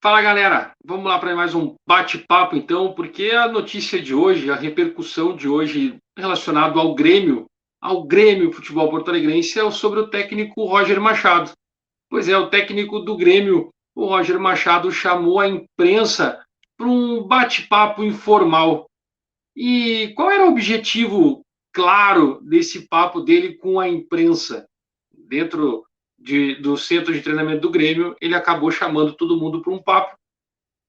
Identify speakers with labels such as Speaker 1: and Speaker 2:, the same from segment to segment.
Speaker 1: Fala galera, vamos lá para mais um bate-papo então, porque a notícia de hoje, a repercussão de hoje relacionado ao Grêmio Futebol Porto-Alegrense é sobre o técnico Roger Machado. Pois é, o técnico do Grêmio, o Roger Machado, chamou a imprensa para um bate-papo informal. E qual era o objetivo claro desse papo dele com a imprensa? Dentro do centro de treinamento do Grêmio, ele acabou chamando todo mundo para um papo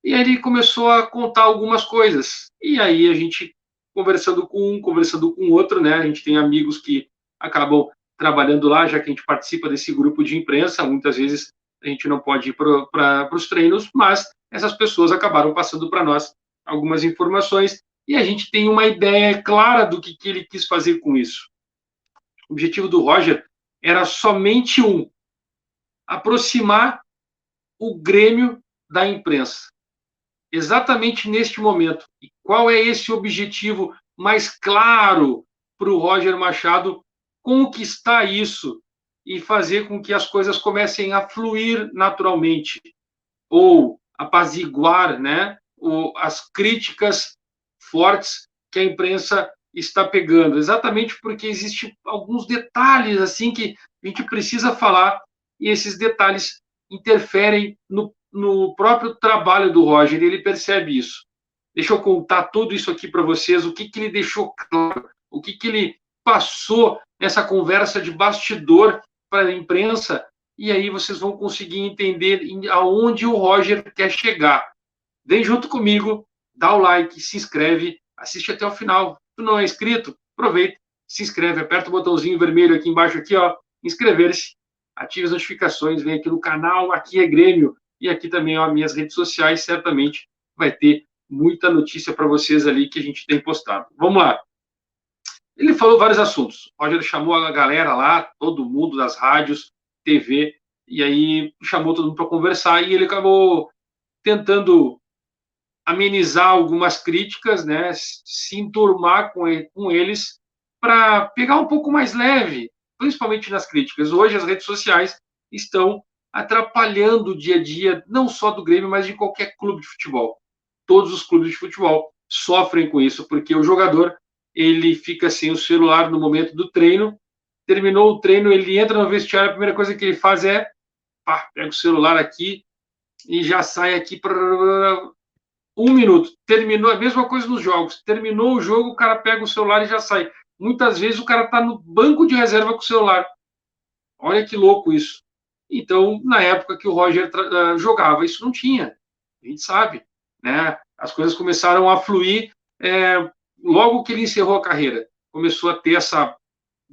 Speaker 1: e aí ele começou a contar algumas coisas. E aí a gente conversando com um, conversando com outro, né? A gente tem amigos que acabam trabalhando lá, já que a gente participa desse grupo de imprensa. Muitas vezes a gente não pode ir para os treinos, mas essas pessoas acabaram passando para nós algumas informações e a gente tem uma ideia clara do que ele quis fazer com isso. O objetivo do Roger era somente um: aproximar o Grêmio da imprensa. Exatamente neste momento. E qual é esse objetivo mais claro para o Roger Machado conquistar isso e fazer com que as coisas comecem a fluir naturalmente, ou apaziguar, né, as críticas fortes que a imprensa está pegando, exatamente porque existem alguns detalhes assim que a gente precisa falar e esses detalhes interferem no próprio trabalho do Roger, ele percebe isso. Deixa eu contar tudo isso aqui para vocês, o que ele deixou claro, o que ele passou nessa conversa de bastidor para a imprensa, e aí vocês vão conseguir entender aonde o Roger quer chegar. Vem junto comigo, dá o like, se inscreve, assiste até o final. Se tu não é inscrito, aproveita, se inscreve, aperta o botãozinho vermelho aqui embaixo, aqui, ó, inscrever-se, ative as notificações, vem aqui no canal, aqui é Grêmio, e aqui também, ó, minhas redes sociais, certamente vai ter muita notícia para vocês ali que a gente tem postado. Vamos lá. Ele falou vários assuntos. O Roger chamou a galera lá, todo mundo das rádios, TV, e aí chamou todo mundo para conversar e ele acabou tentando amenizar algumas críticas, né, se enturmar com eles para pegar um pouco mais leve, principalmente nas críticas. Hoje as redes sociais estão atrapalhando o dia a dia, não só do Grêmio, mas de qualquer clube de futebol. Todos os clubes de futebol sofrem com isso, porque o jogador ele fica sem o celular no momento do treino, terminou o treino, ele entra no vestiário, a primeira coisa que ele faz é, pá, pega o celular aqui e já sai aqui para 1 minuto. Terminou, a mesma coisa nos jogos. Terminou o jogo, o cara pega o celular e já sai. Muitas vezes o cara está no banco de reserva com o celular. Olha que louco isso. Então, na época que o Roger jogava, isso não tinha. A gente sabe. Né? As coisas começaram a fluir logo que ele encerrou a carreira. Começou a ter essa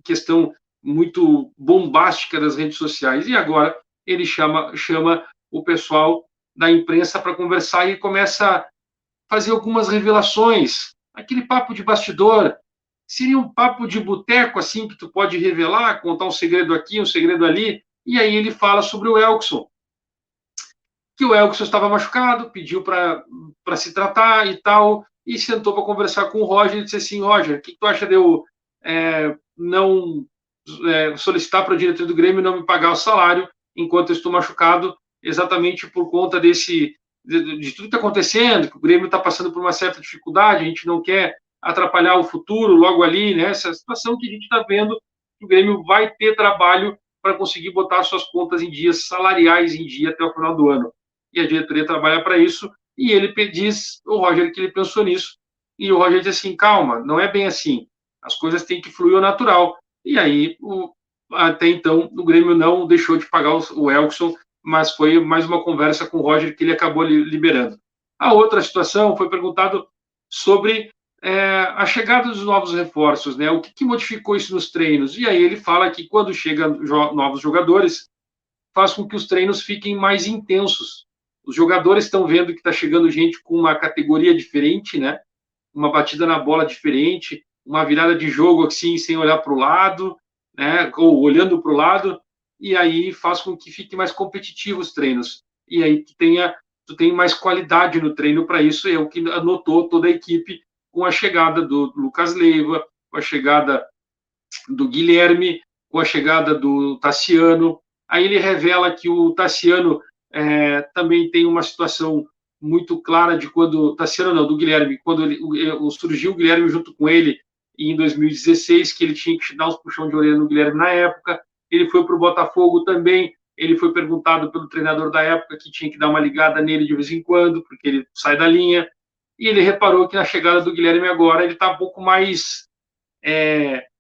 Speaker 1: questão muito bombástica das redes sociais. E agora ele chama o pessoal da imprensa para conversar e começa fazer algumas revelações. Aquele papo de bastidor seria um papo de boteco, assim, que tu pode revelar, contar um segredo aqui, um segredo ali. E aí ele fala sobre o Elkson, que o Elkson estava machucado, pediu para se tratar e tal, e sentou para conversar com o Roger e disse assim: Roger, o que tu acha de eu não solicitar para o diretor do Grêmio não me pagar o salário enquanto eu estou machucado, exatamente por conta de tudo que está acontecendo, que o Grêmio está passando por uma certa dificuldade, a gente não quer atrapalhar o futuro logo ali, né? Essa situação que a gente está vendo, que o Grêmio vai ter trabalho para conseguir botar suas contas em dias salariais em dia até o final do ano. E a diretoria trabalha para isso, e ele diz, o Roger, que ele pensou nisso, e o Roger diz assim: calma, não é bem assim, as coisas têm que fluir ao natural. E aí, até então, o Grêmio não deixou de pagar o Elkson, mas foi mais uma conversa com o Roger que ele acabou liberando. A outra situação foi perguntado sobre a chegada dos novos reforços, né? O que modificou isso nos treinos? E aí ele fala que quando chegam novos jogadores, faz com que os treinos fiquem mais intensos. Os jogadores estão vendo que está chegando gente com uma categoria diferente, né? Uma batida na bola diferente, uma virada de jogo assim, sem olhar para o lado, né? Ou olhando para o lado, e aí faz com que fique mais competitivo os treinos. E aí tu tem mais qualidade no treino para isso, é o que anotou toda a equipe com a chegada do Lucas Leiva, com a chegada do Guilherme, com a chegada do Tassiano. Aí ele revela que o Tassiano Também tem uma situação muito clara de quando Tassiano não, do Guilherme, quando surgiu o Guilherme junto com ele em 2016, que ele tinha que dar uns puxão de orelha no Guilherme na época. Ele foi para o Botafogo também. Ele foi perguntado pelo treinador da época que tinha que dar uma ligada nele de vez em quando, porque ele sai da linha. E ele reparou que na chegada do Guilherme agora ele está um pouco mais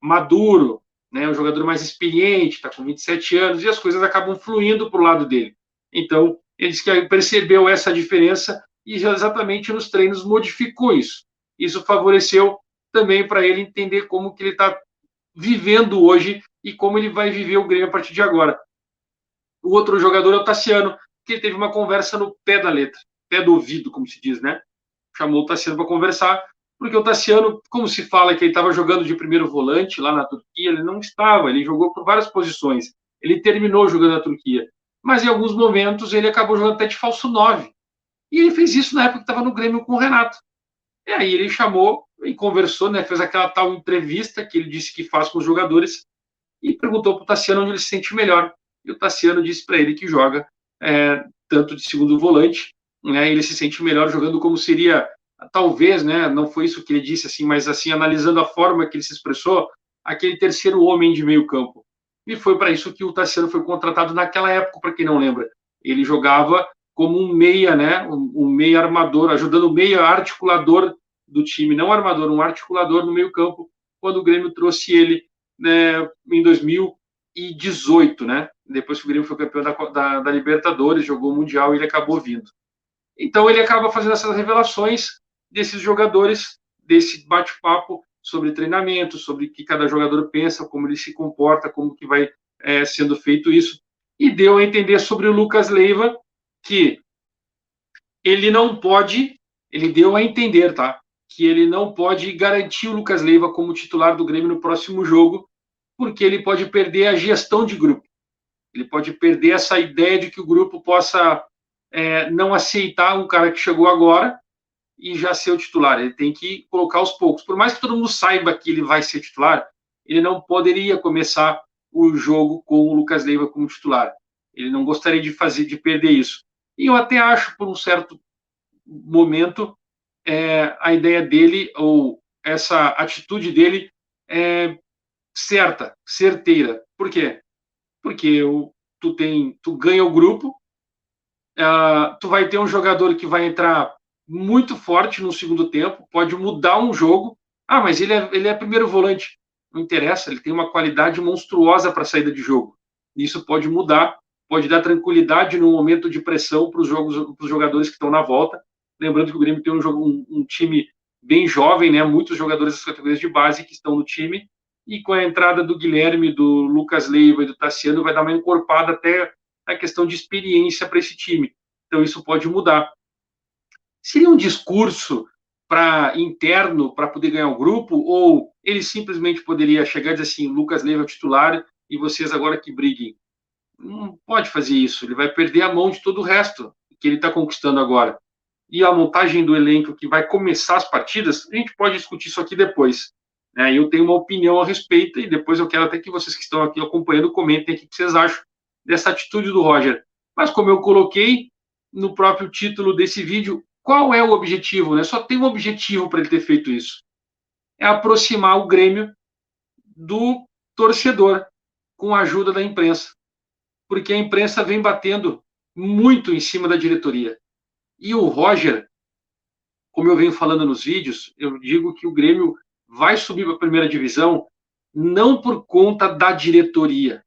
Speaker 1: maduro, né? Um jogador mais experiente, está com 27 anos, e as coisas acabam fluindo para o lado dele. Então, ele disse que percebeu essa diferença e exatamente nos treinos modificou isso. Isso favoreceu também para ele entender como que ele está vivendo hoje e como ele vai viver o Grêmio a partir de agora. O outro jogador é o Tassiano, que teve uma conversa no pé da letra, pé do ouvido, como se diz, né? Chamou o Tassiano para conversar, porque o Tassiano, como se fala que ele estava jogando de primeiro volante lá na Turquia, ele não estava, ele jogou por várias posições. Ele terminou jogando na Turquia, mas em alguns momentos ele acabou jogando até de falso 9. E ele fez isso na época que estava no Grêmio com o Renato. E aí ele chamou e conversou, né, fez aquela tal entrevista que ele disse que faz com os jogadores e perguntou para o Tassiano onde ele se sente melhor. E o Tassiano disse para ele que joga tanto de segundo volante, né, ele se sente melhor jogando como seria, talvez, né, não foi isso que ele disse, assim, mas assim, analisando a forma que ele se expressou, aquele terceiro homem de meio campo. E foi para isso que o Tassiano foi contratado naquela época, para quem não lembra. Ele jogava como um meia, né, um meia armador, ajudando o meia articulador do time, não armador, um articulador no meio campo, quando o Grêmio trouxe ele, né, em 2018, né, depois que o Grêmio foi campeão da Libertadores, jogou o Mundial e ele acabou vindo. Então ele acaba fazendo essas revelações desses jogadores, desse bate-papo sobre treinamento, sobre o que cada jogador pensa, como ele se comporta, como que vai sendo feito isso, e deu a entender sobre o Lucas Leiva que ele não pode, ele deu a entender, tá? Que ele não pode garantir o Lucas Leiva como titular do Grêmio no próximo jogo, porque ele pode perder a gestão de grupo. Ele pode perder essa ideia de que o grupo possa não aceitar um cara que chegou agora e já ser o titular. Ele tem que colocar aos poucos. Por mais que todo mundo saiba que ele vai ser titular, ele não poderia começar o jogo com o Lucas Leiva como titular. Ele não gostaria de perder isso. E eu até acho, por um certo momento, a ideia dele, ou essa atitude dele, é certeira. Por quê? Porque tu ganha o grupo, tu vai ter um jogador que vai entrar muito forte no segundo tempo, pode mudar um jogo. Mas ele é primeiro volante. Não interessa, ele tem uma qualidade monstruosa para saída de jogo. Isso pode mudar, pode dar tranquilidade no momento de pressão para os jogadores que estão na volta. Lembrando que o Grêmio tem um time bem jovem, né? Muitos jogadores das categorias de base que estão no time, e com a entrada do Guilherme, do Lucas Leiva e do Tassiano, vai dar uma encorpada até na questão de experiência para esse time. Então isso pode mudar. Seria um discurso interno para poder ganhar o grupo, ou ele simplesmente poderia chegar e dizer assim, Lucas Leiva é o titular e vocês agora que briguem? Não pode fazer isso, ele vai perder a mão de todo o resto que ele está conquistando agora. E a montagem do elenco que vai começar as partidas, a gente pode discutir isso aqui depois. Eu tenho uma opinião a respeito e depois eu quero até que vocês que estão aqui acompanhando comentem o que vocês acham dessa atitude do Roger. Mas como eu coloquei no próprio título desse vídeo, qual é o objetivo? Só tem um objetivo para ele ter feito isso. É aproximar o Grêmio do torcedor com a ajuda da imprensa. Porque a imprensa vem batendo muito em cima da diretoria. E o Roger, como eu venho falando nos vídeos, eu digo que o Grêmio vai subir para a primeira divisão não por conta da diretoria,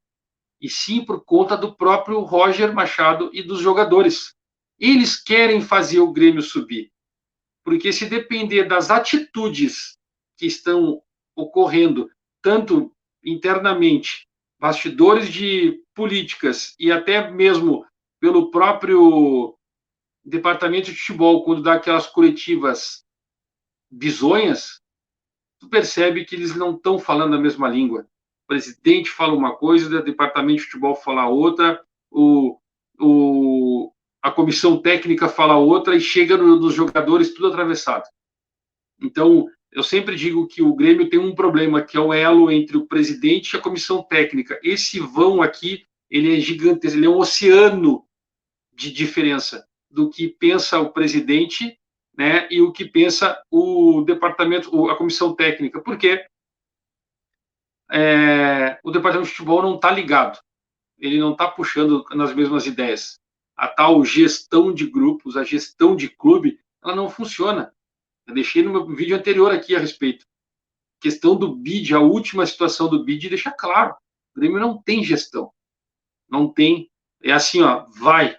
Speaker 1: e sim por conta do próprio Roger Machado e dos jogadores. Eles querem fazer o Grêmio subir. Porque se depender das atitudes que estão ocorrendo, tanto internamente, bastidores de políticas e até mesmo pelo próprio departamento de futebol, quando dá aquelas coletivas bizonhas, tu percebe que eles não estão falando a mesma língua. O presidente fala uma coisa, o departamento de futebol fala outra, a comissão técnica fala outra e chega nos jogadores tudo atravessado. Então, eu sempre digo que o Grêmio tem um problema, que é o elo entre o presidente e a comissão técnica. Esse vão aqui, ele é gigantesco, ele é um oceano de diferença do que pensa o presidente, né, e o que pensa o departamento, a comissão técnica, porque o departamento de futebol não está ligado, ele não está puxando nas mesmas ideias. A tal gestão de grupos, a gestão de clube, ela não funciona. Eu deixei no meu vídeo anterior aqui a respeito. A questão do BID, a última situação do BID, deixa claro. O Grêmio não tem gestão. Não tem. É assim, ó, vai,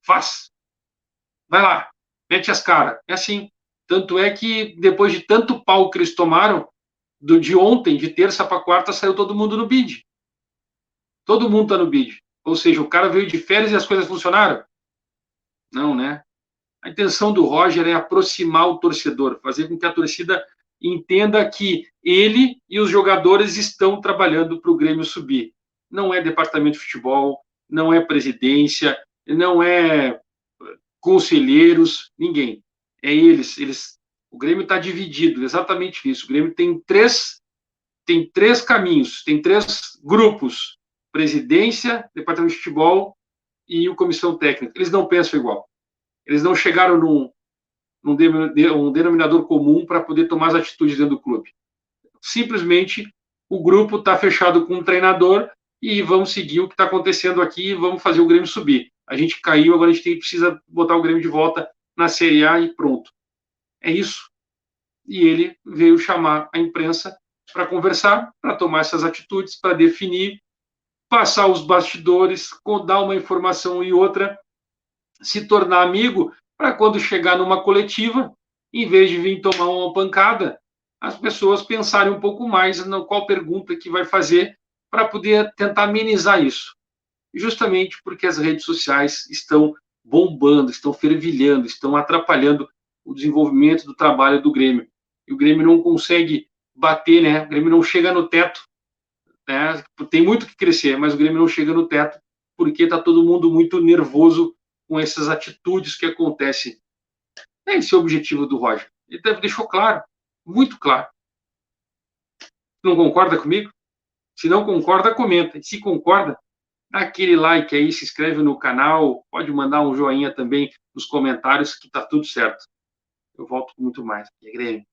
Speaker 1: faz. Vai lá, mete as caras. É assim. Tanto é que, depois de tanto pau que eles tomaram, de ontem, de terça para quarta, saiu todo mundo no BID. Todo mundo está no BID. Ou seja, o cara veio de férias e as coisas funcionaram? Não, né? A intenção do Roger é aproximar o torcedor, fazer com que a torcida entenda que ele e os jogadores estão trabalhando para o Grêmio subir. Não é departamento de futebol, não é presidência, não é conselheiros, ninguém. É eles. O Grêmio está dividido, exatamente isso. O Grêmio tem três caminhos, tem três grupos: presidência, departamento de futebol e o comissão técnica. Eles não pensam igual. Eles não chegaram num denominador comum para poder tomar as atitudes dentro do clube. Simplesmente o grupo está fechado com um treinador e vamos seguir o que está acontecendo aqui e vamos fazer o Grêmio subir. A gente caiu, agora a gente precisa botar o Grêmio de volta na Série A e pronto. É isso. E ele veio chamar a imprensa para conversar, para tomar essas atitudes, para definir, passar os bastidores, dar uma informação e outra, se tornar amigo, para quando chegar numa coletiva, em vez de vir tomar uma pancada, as pessoas pensarem um pouco mais na qual pergunta que vai fazer para poder tentar amenizar isso. Justamente porque as redes sociais estão bombando, estão fervilhando, estão atrapalhando o desenvolvimento do trabalho do Grêmio. E o Grêmio não consegue bater, né? O Grêmio não chega no teto, né? Tem muito que crescer, mas o Grêmio não chega no teto porque está todo mundo muito nervoso com essas atitudes que acontecem. Esse é o objetivo do Roger. Ele deixou claro, muito claro. Não concorda comigo? Se não concorda, comenta. E se concorda, dá aquele like aí, se inscreve no canal, pode mandar um joinha também nos comentários, que tá tudo certo. Eu volto com muito mais. Grêmio.